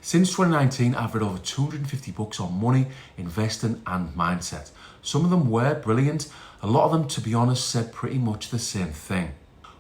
Since 2019, I've read over 250 books on money, investing and mindset. Some of them were brilliant. A lot of them, to be honest, said pretty much the same thing.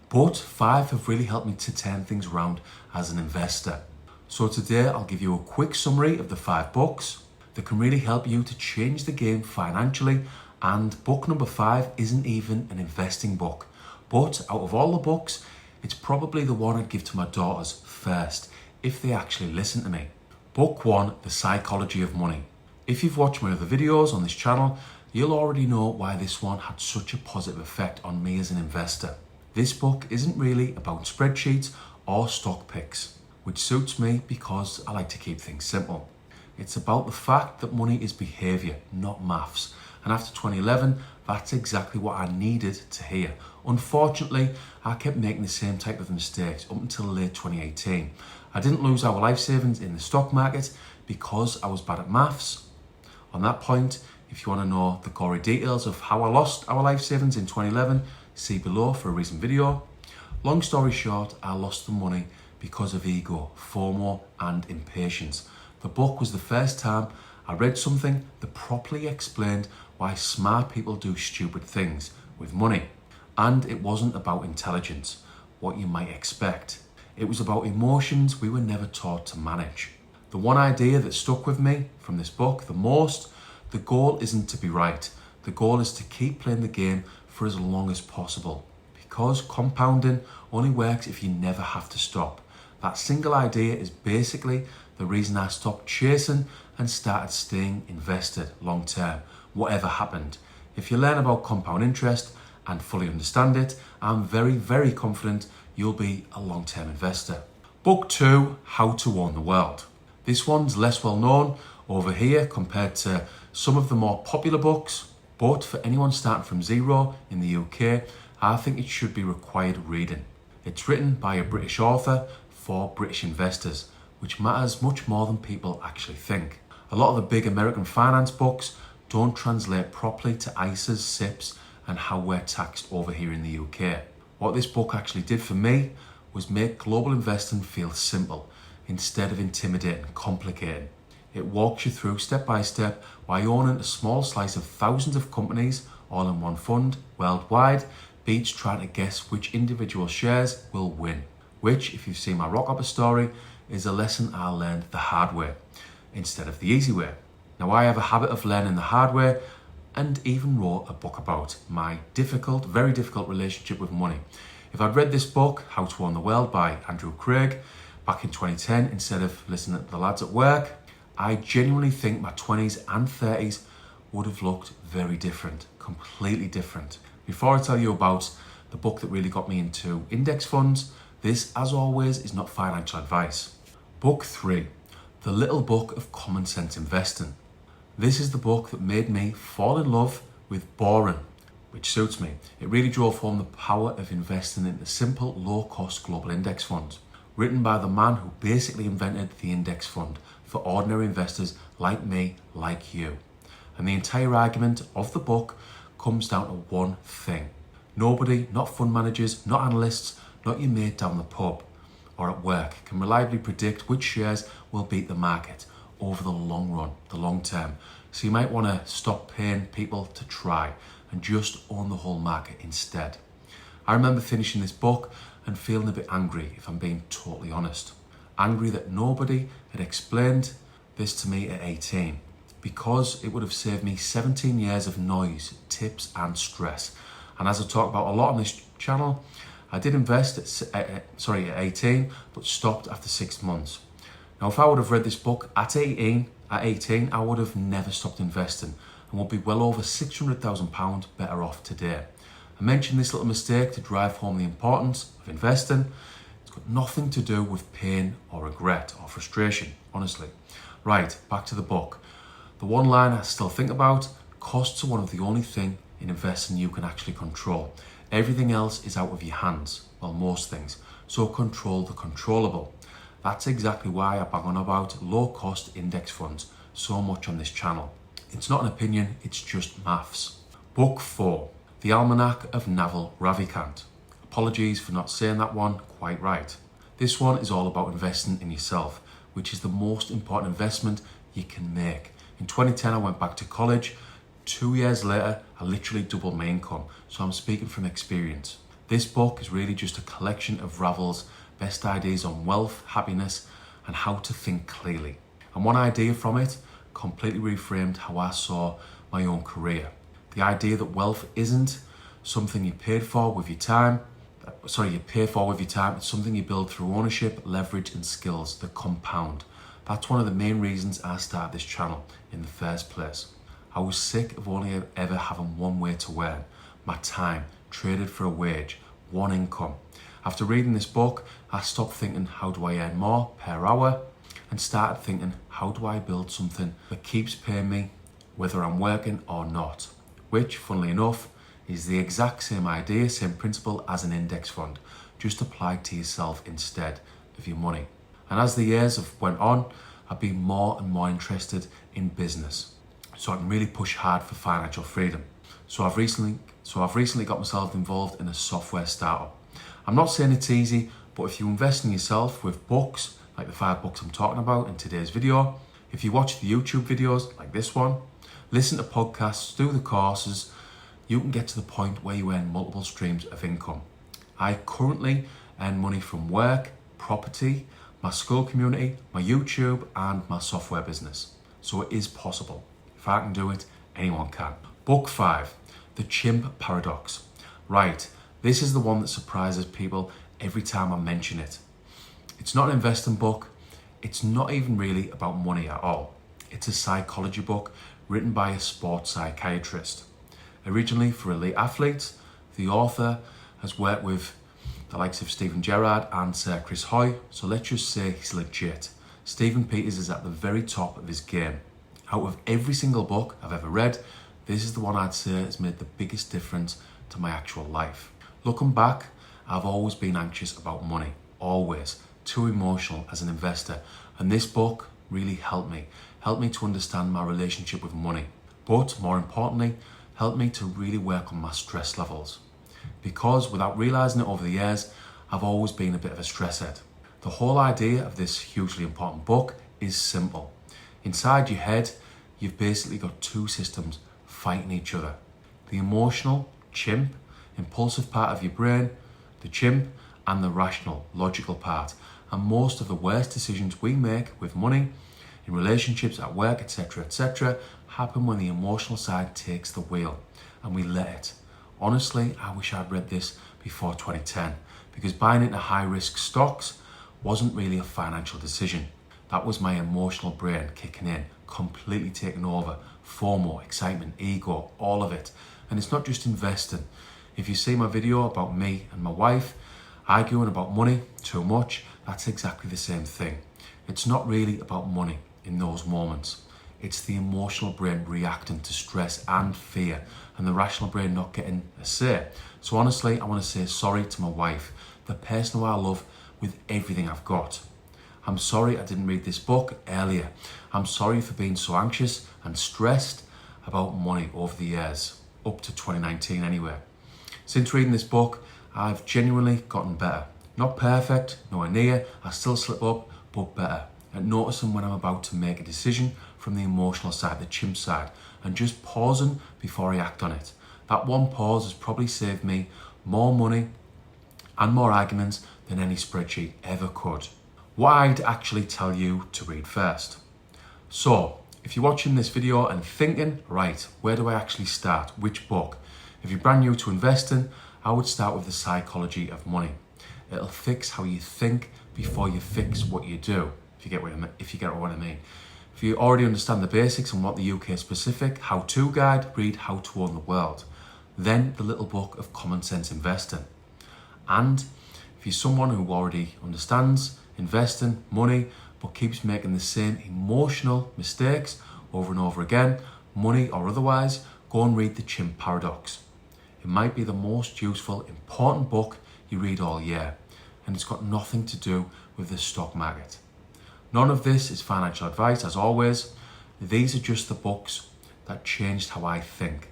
But 5 have really helped me to turn things around as an investor. So today I'll give you a quick summary of the 5 books that can really help you to change the game financially. And book number 5 isn't even an investing book. But out of all the books, it's probably the one I'd give to my daughters first, if they actually listen to me. Book 1, The Psychology of Money. If you've watched my other videos on this channel, you'll already know why this one had such a positive effect on me as an investor. This book isn't really about spreadsheets or stock picks, which suits me because I like to keep things simple. It's about the fact that money is behaviour, not maths. And after 2011, that's exactly what I needed to hear. Unfortunately, I kept making the same type of mistakes up until late 2018. I didn't lose our life savings in the stock market because I was bad at maths. On that point, if you want to know the gory details of how I lost our life savings in 2011, see below for a recent video. Long story short, I lost the money because of ego, FOMO and impatience. The book was the first time I read something that properly explained why smart people do stupid things with money. And it wasn't about intelligence, what you might expect. It was about emotions we were never taught to manage. The one idea that stuck with me from this book the most, the goal isn't to be right. The goal is to keep playing the game for as long as possible. Because compounding only works if you never have to stop. That single idea is basically the reason I stopped chasing and started staying invested long term, whatever happened. If you learn about compound interest and fully understand it, I'm very, very confident you'll be a long-term investor. Book 2, How to Own the World. This one's less well known over here compared to some of the more popular books, but for anyone starting from zero in the UK, I think it should be required reading. It's written by a British author for British investors, which matters much more than people actually think. A lot of the big American finance books don't translate properly to ISAs, SIPs, and how we're taxed over here in the UK. What this book actually did for me was make global investing feel simple instead of intimidating and complicated. It walks you through step by step why owning a small slice of thousands of companies all in one fund worldwide beats trying to guess which individual shares will win. Which, if you've seen my rock opera story, is a lesson I learned the hard way instead of the easy way. Now, I have a habit of learning the hard way and even wrote a book about my difficult, very difficult relationship with money. If I'd read this book, How to Own the World by Andrew Craig, back in 2010, instead of listening to the lads at work, I genuinely think my 20s and 30s would have looked very different, completely different. Before I tell you about the book that really got me into index funds, this, as always, is not financial advice. Book 3, The Little Book of Common Sense Investing. This is the book that made me fall in love with boring, which suits me. It really drove home the power of investing in the simple, low-cost global index funds. Written by the man who basically invented the index fund for ordinary investors like me, like you. And the entire argument of the book comes down to one thing. Nobody, not fund managers, not analysts, not your mate down the pub or at work, can reliably predict which shares will beat the market over the long run, the long term. So you might want to stop paying people to try and just own the whole market instead. I remember finishing this book and feeling a bit angry, if I'm being totally honest. Angry that nobody had explained this to me at 18, because it would have saved me 17 years of noise, tips and stress. And as I talk about a lot on this channel, I did invest at 18, but stopped after 6 months. Now, if I would have read this book at 18, I would have never stopped investing and would be well over £600,000 better off today. I mentioned this little mistake to drive home the importance of investing. It's got nothing to do with pain or regret or frustration, honestly. Right, back to the book. The one line I still think about, costs are one of the only thing in investing you can actually control. Everything else is out of your hands, well, most things. So control the controllable. That's exactly why I bang on about low-cost index funds so much on this channel. It's not an opinion, it's just maths. Book 4, The Almanack of NAVAL RAVIKANT. Apologies for not saying that one quite right. This one is all about investing in yourself, which is the most important investment you can make. In 2010, I went back to college. 2 years later, I literally doubled my income. So I'm speaking from experience. This book is really just a collection of Ravel's best ideas on wealth, happiness, and how to think clearly. And one idea from it completely reframed how I saw my own career. The idea that wealth isn't something you pay for with your time. It's something you build through ownership, leverage, and skills that compound. That's one of the main reasons I started this channel in the first place. I was sick of only ever having one way to earn, my time, traded for a wage, one income. After reading this book, I stopped thinking, how do I earn more per hour? And started thinking, how do I build something that keeps paying me whether I'm working or not? Which, funnily enough, is the exact same idea, same principle as an index fund, just applied to yourself instead of your money. And as the years have went on, I've been more and more interested in business, so I can really push hard for financial freedom. So I've recently got myself involved in a software startup. I'm not saying it's easy, but if you invest in yourself with books, like the 5 books I'm talking about in today's video, if you watch the YouTube videos like this one, listen to podcasts, do the courses, you can get to the point where you earn multiple streams of income. I currently earn money from work, property, my school community, my YouTube, and my software business. So it is possible. If I can do it, anyone can. Book 5, The CHIMP Paradox. Right, this is the one that surprises people every time I mention it. It's not an investing book. It's not even really about money at all. It's a psychology book written by a sports psychiatrist. Originally for elite athletes, the author has worked with the likes of Steven Gerrard and Sir Chris Hoy, so let's just say he's legit. Stephen Peters is at the very top of his game. Out of every single book I've ever read, this is the one I'd say has made the biggest difference to my actual life. Looking back, I've always been anxious about money, always, too emotional as an investor, and this book really helped me to understand my relationship with money, but more importantly, helped me to really work on my stress levels. Because without realising it over the years, I've always been a bit of a stress head. The whole idea of this hugely important book is simple. Inside your head, you've basically got 2 systems fighting each other. The emotional, chimp, impulsive part of your brain, the chimp, and the rational, logical part. And most of the worst decisions we make with money, in relationships, at work, etc., happen when the emotional side takes the wheel and we let it. Honestly, I wish I'd read this before 2010, because buying into high-risk stocks wasn't really a financial decision. That was my emotional brain kicking in, completely taking over. FOMO, excitement, ego, all of it. And it's not just investing. If you see my video about me and my wife arguing about money too much, that's exactly the same thing. It's not really about money in those moments. It's the emotional brain reacting to stress and fear, and the rational brain not getting a say. So honestly, I want to say sorry to my wife, the person who I love with everything I've got. I'm sorry I didn't read this book earlier. I'm sorry for being so anxious and stressed about money over the years, up to 2019 anyway. Since reading this book, I've genuinely gotten better. Not perfect, nowhere near, I still slip up, but better at noticing when I'm about to make a decision from the emotional side, the chimp side, and just pausing before I act on it. That one pause has probably saved me more money and more arguments than any spreadsheet ever could. What I'd actually tell you to read first. So, if you're watching this video and thinking, right, where do I actually start? Which book? If you're brand new to investing, I would start with The Psychology of Money. It'll fix how you think before you fix what you do, if you get what I mean. If you already understand the basics and want the UK specific how-to guide, read How to Own the World. Then the little book of Common Sense Investing. And if you're someone who already understands investing, money, but keeps making the same emotional mistakes over and over again, money or otherwise, go and read The CHIMP Paradox. It might be the most useful, important book you read all year, and it's got nothing to do with the stock market. None of this is financial advice, as always. These are just the books that changed how I think,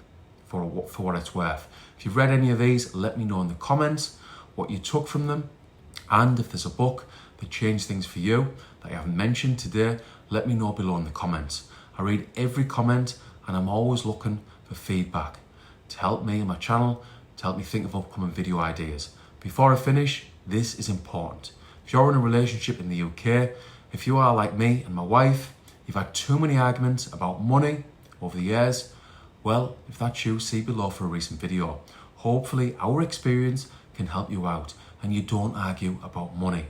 for what it's worth. If you've read any of these, let me know in the comments what you took from them, and if there's a book could change things for you that I haven't mentioned today, let me know below in the comments. I read every comment and I'm always looking for feedback to help me and my channel, to help me think of upcoming video ideas. Before I finish, this is important. If you're in a relationship in the UK, if you are like me and my wife, you've had too many arguments about money over the years, well, if that's you, see below for a recent video. Hopefully our experience can help you out and you don't argue about money.